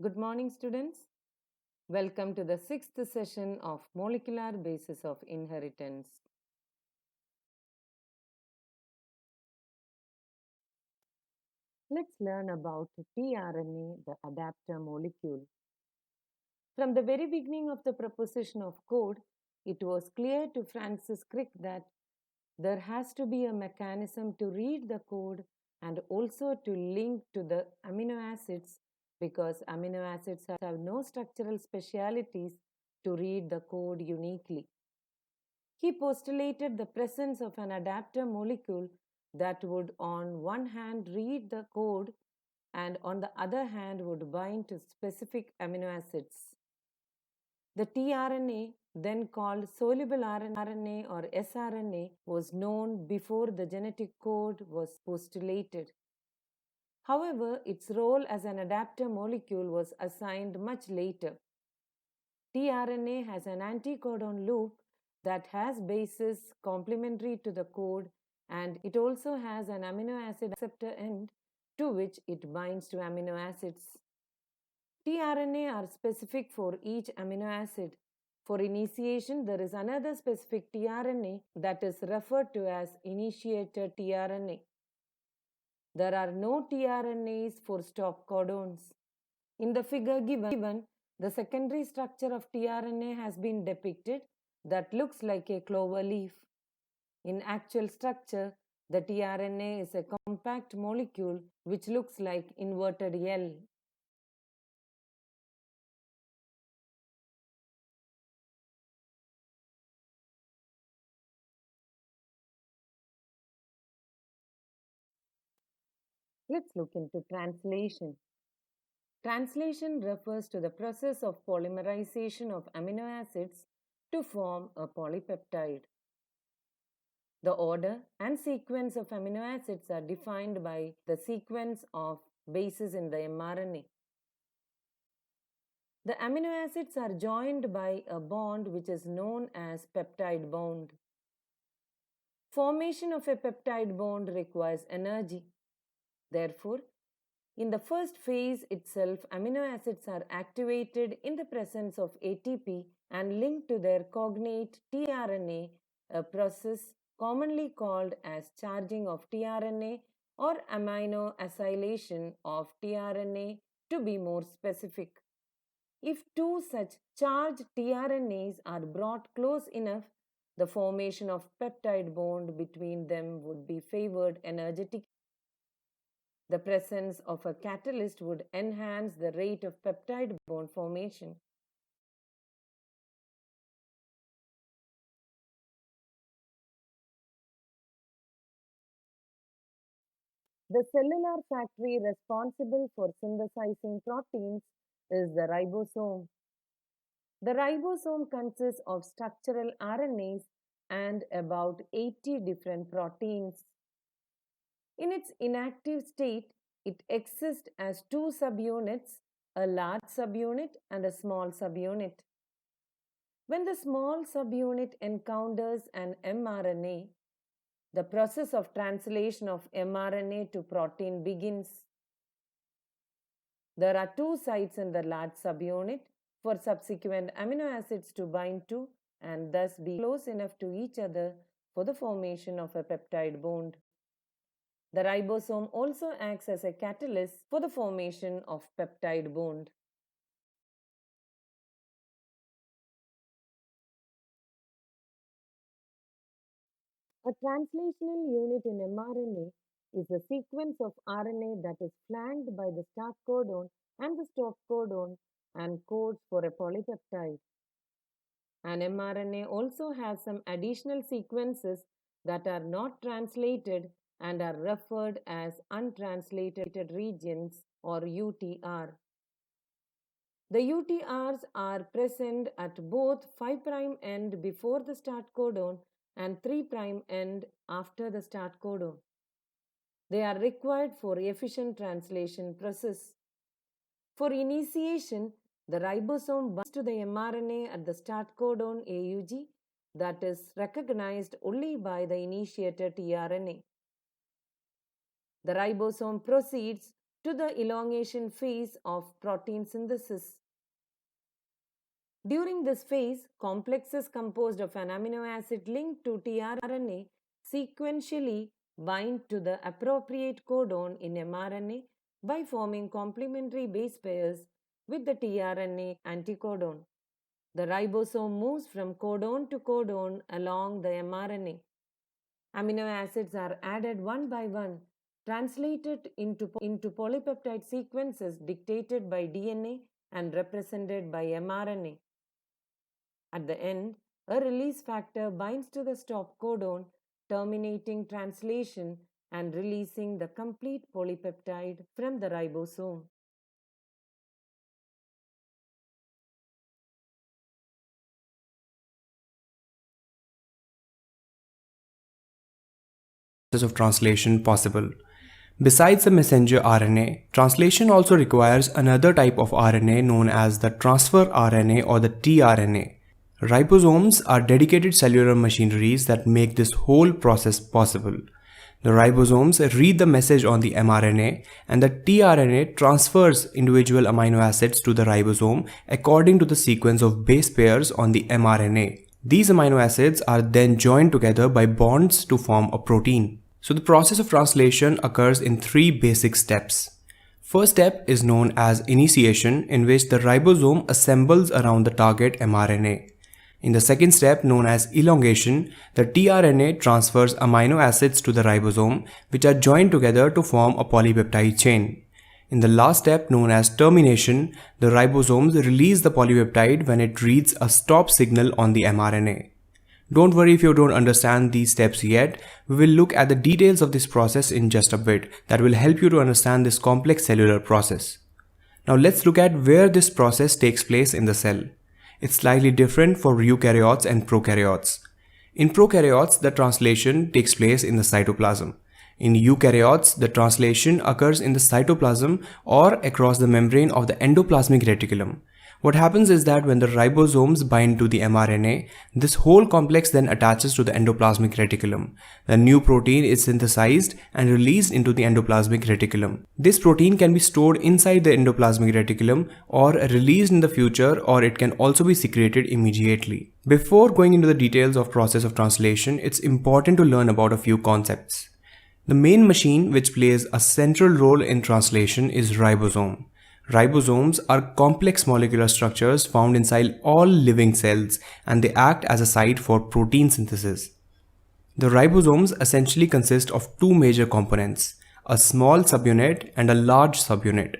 Good morning, students. Welcome to the sixth session of Molecular Basis of Inheritance. Let's learn about tRNA, the adapter molecule. From the very beginning of the proposition of code, it was clear to Francis Crick that there has to be a mechanism to read the code and also to link to the amino acids because amino acids have no structural specialities to read the code uniquely. He postulated the presence of an adapter molecule that would, on one hand, read the code and on the other hand, would bind to specific amino acids. The tRNA, then called soluble RNA or sRNA, was known before the genetic code was postulated. However, its role as an adapter molecule was assigned much later. tRNA has an anticodon loop that has bases complementary to the code, and it also has an amino acid acceptor end to which it binds to amino acids. tRNA are specific for each amino acid. For initiation, there is another specific tRNA that is referred to as initiator tRNA. There are no tRNAs for stop codons. In the figure given, the secondary structure of tRNA has been depicted that looks like a clover leaf. In actual structure, the tRNA is a compact molecule which looks like inverted L. Let's look into translation. Translation refers to the process of polymerization of amino acids to form a polypeptide. The order and sequence of amino acids are defined by the sequence of bases in the mRNA. The amino acids are joined by a bond which is known as peptide bond. Formation of a peptide bond requires energy. Therefore, in the first phase itself, amino acids are activated in the presence of ATP and linked to their cognate tRNA, a process commonly called as charging of tRNA or amino acylation of tRNA to be more specific. If two such charged tRNAs are brought close enough, the formation of peptide bond between them would be favored energetically. The presence of a catalyst would enhance the rate of peptide bond formation. The cellular factory responsible for synthesizing proteins is the ribosome. The ribosome consists of structural RNAs and about 80 different proteins. In its inactive state, it exists as two subunits, a large subunit and a small subunit. When the small subunit encounters an mRNA, the process of translation of mRNA to protein begins. There are two sites in the large subunit for subsequent amino acids to bind to and thus be close enough to each other for the formation of a peptide bond. The ribosome also acts as a catalyst for the formation of peptide bond. A translational unit in mRNA is a sequence of RNA that is flanked by the start codon and the stop codon and codes for a polypeptide. An mRNA also has some additional sequences that are not translated and are referred as untranslated regions or UTR. The UTRs are present at both 5' end before the start codon and 3' end after the start codon. They are required for efficient translation process. For initiation, the ribosome binds to the mRNA at the start codon AUG that is recognized only by the initiator tRNA. The ribosome proceeds to the elongation phase of protein synthesis. During this phase, complexes composed of an amino acid linked to tRNA sequentially bind to the appropriate codon in mRNA by forming complementary base pairs with the tRNA anticodon. The ribosome moves from codon to codon along the mRNA. Amino acids are added one by one, translated into polypeptide sequences dictated by DNA and represented by mRNA. At the end, a release factor binds to the stop codon, terminating translation and releasing the complete polypeptide from the ribosome. Of translation possible. Besides the messenger RNA, translation also requires another type of RNA known as the transfer RNA or the tRNA. Ribosomes are dedicated cellular machineries that make this whole process possible. The ribosomes read the message on the mRNA and the tRNA transfers individual amino acids to the ribosome according to the sequence of base pairs on the mRNA. These amino acids are then joined together by bonds to form a protein. So the process of translation occurs in three basic steps. First step is known as initiation, in which the ribosome assembles around the target mRNA. In the second step, known as elongation, the tRNA transfers amino acids to the ribosome, which are joined together to form a polypeptide chain. In the last step, known as termination, the ribosomes release the polypeptide when it reads a stop signal on the mRNA. Don't worry if you don't understand these steps yet. We will look at the details of this process in just a bit that will help you to understand this complex cellular process. Now let's look at where this process takes place in the cell. It's slightly different for eukaryotes and prokaryotes. In prokaryotes, the translation takes place in the cytoplasm. In eukaryotes, the translation occurs in the cytoplasm or across the membrane of the endoplasmic reticulum. What happens is that when the ribosomes bind to the mRNA, this whole complex then attaches to the endoplasmic reticulum. The new protein is synthesized and released into the endoplasmic reticulum. This protein can be stored inside the endoplasmic reticulum or released in the future, or it can also be secreted immediately. Before going into the details of process of translation, it's important to learn about a few concepts. The main machine which plays a central role in translation is ribosome. Ribosomes are complex molecular structures found inside all living cells, and they act as a site for protein synthesis. The ribosomes essentially consist of two major components, a small subunit and a large subunit.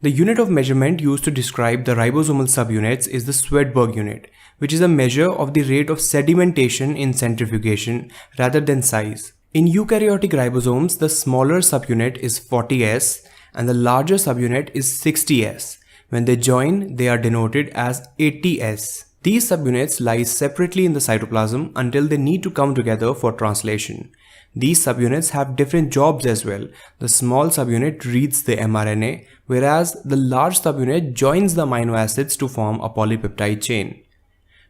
The unit of measurement used to describe the ribosomal subunits is the Swedberg unit, which is a measure of the rate of sedimentation in centrifugation rather than size. In eukaryotic ribosomes, the smaller subunit is 40S and the larger subunit is 60S. When they join, they are denoted as 80S. These subunits lie separately in the cytoplasm until they need to come together for translation. These subunits have different jobs as well. The small subunit reads the mRNA, whereas the large subunit joins the amino acids to form a polypeptide chain.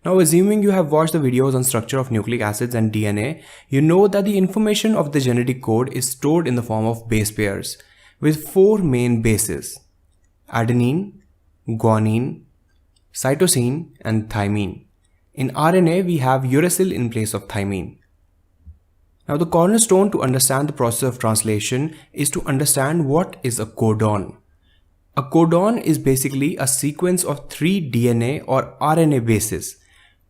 Now, assuming you have watched the videos on structure of nucleic acids and DNA, you know that the information of the genetic code is stored in the form of base pairs, with four main bases: adenine, guanine, cytosine, and thymine. In RNA, we have uracil in place of thymine. Now, the cornerstone to understand the process of translation is to understand what is a codon. A codon is basically a sequence of 3 DNA or RNA bases.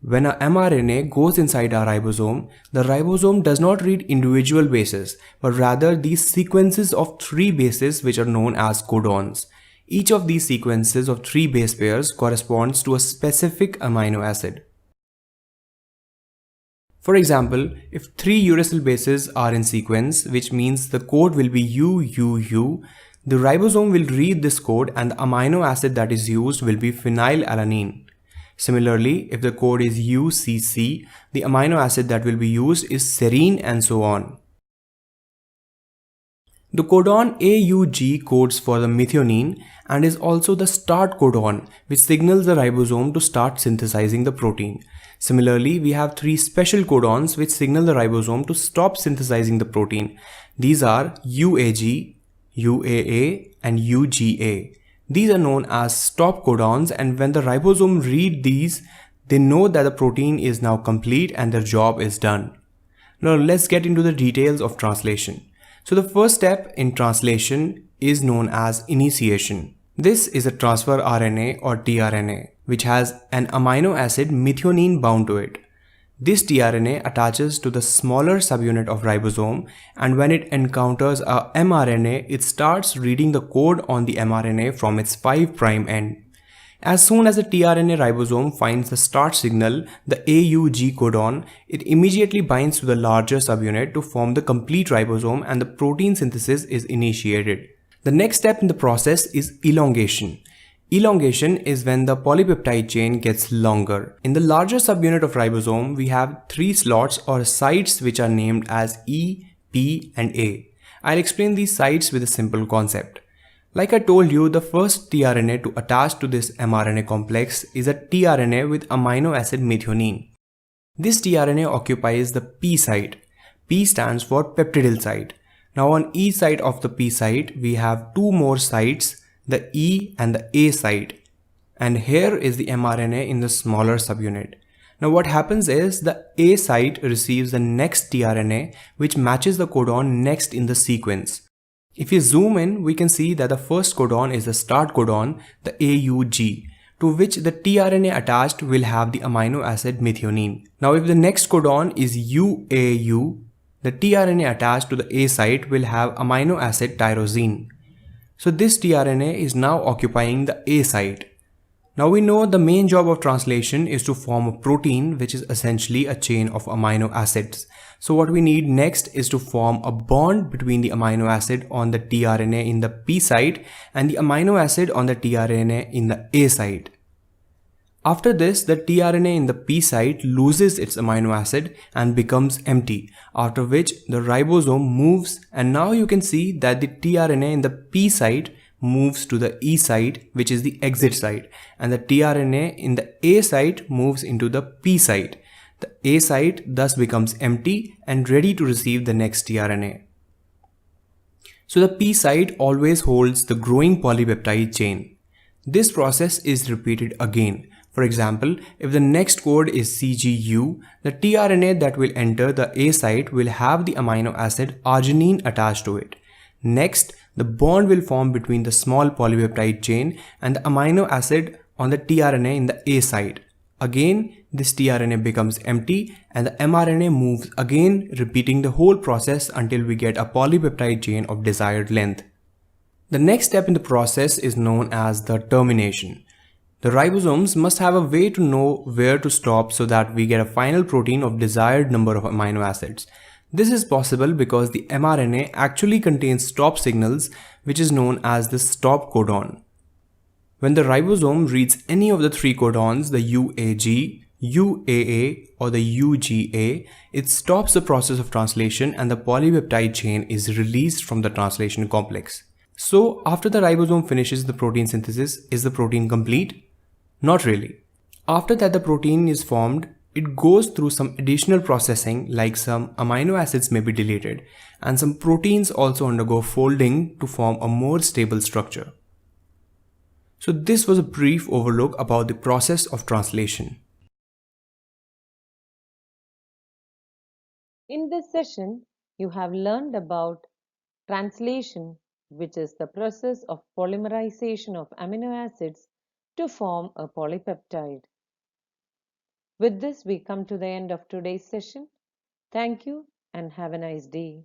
When a mRNA goes inside our ribosome, the ribosome does not read individual bases, but rather these sequences of 3 bases which are known as codons. Each of these sequences of 3 base pairs corresponds to a specific amino acid. For example, if 3 uracil bases are in sequence, which means the code will be UUU, the ribosome will read this code and the amino acid that is used will be phenylalanine. Similarly, if the code is UCC, the amino acid that will be used is serine, and so on. The codon AUG codes for the methionine and is also the start codon, which signals the ribosome to start synthesizing the protein. Similarly, we have 3 special codons which signal the ribosome to stop synthesizing the protein. These are UAG, UAA, and UGA. These are known as stop codons, and when the ribosome read these, they know that the protein is now complete and their job is done. Now let's get into the details of translation. So the first step in translation is known as initiation. This is a transfer RNA or tRNA, which has an amino acid methionine bound to it. This tRNA attaches to the smaller subunit of ribosome, and when it encounters a mRNA, it starts reading the code on the mRNA from its 5' end. As soon as the tRNA ribosome finds the start signal, the AUG codon, it immediately binds to the larger subunit to form the complete ribosome, and the protein synthesis is initiated. The next step in the process is elongation. Elongation is when the polypeptide chain gets longer. In the larger subunit of ribosome, we have 3 slots or sites which are named as E, P, and A. I'll explain these sites with a simple concept. Like I told you, the first tRNA to attach to this mRNA complex is a tRNA with amino acid methionine. This tRNA occupies the P site. P stands for peptidyl site. Now on each side of the P site, we have 2 more sites, the E and the A site. And here is the mRNA in the smaller subunit. Now what happens is the A site receives the next tRNA which matches the codon next in the sequence. If you zoom in, we can see that the first codon is the start codon, the AUG, to which the tRNA attached will have the amino acid methionine. Now if the next codon is UAU, the tRNA attached to the A site will have amino acid tyrosine. So this tRNA is now occupying the A site. Now we know the main job of translation is to form a protein, which is essentially a chain of amino acids. So what we need next is to form a bond between the amino acid on the tRNA in the P site and the amino acid on the tRNA in the A site. After this, the tRNA in the P site loses its amino acid and becomes empty, after which the ribosome moves, and now you can see that the tRNA in the P site moves to the E site, which is the exit site, and the tRNA in the A site moves into the P site. The A site thus becomes empty and ready to receive the next tRNA. So the P site always holds the growing polypeptide chain. This process is repeated again. For example, if the next code is CGU, the tRNA that will enter the A site will have the amino acid arginine attached to it. Next, the bond will form between the small polypeptide chain and the amino acid on the tRNA in the A site. Again, this tRNA becomes empty and the mRNA moves again, repeating the whole process until we get a polypeptide chain of desired length. The next step in the process is known as the termination. The ribosomes must have a way to know where to stop so that we get a final protein of desired number of amino acids. This is possible because the mRNA actually contains stop signals, which is known as the stop codon. When the ribosome reads any of the 3 codons, the UAG, UAA or the UGA, it stops the process of translation and the polypeptide chain is released from the translation complex. So after the ribosome finishes the protein synthesis, is the protein complete? Not really. After that the protein is formed, it goes through some additional processing, like some amino acids may be deleted and some proteins also undergo folding to form a more stable structure. So this was a brief overlook about the process of translation. In this session, you have learned about translation, which is the process of polymerization of amino acids to form a polypeptide. With this, we come to the end of today's session. Thank you and have a nice day.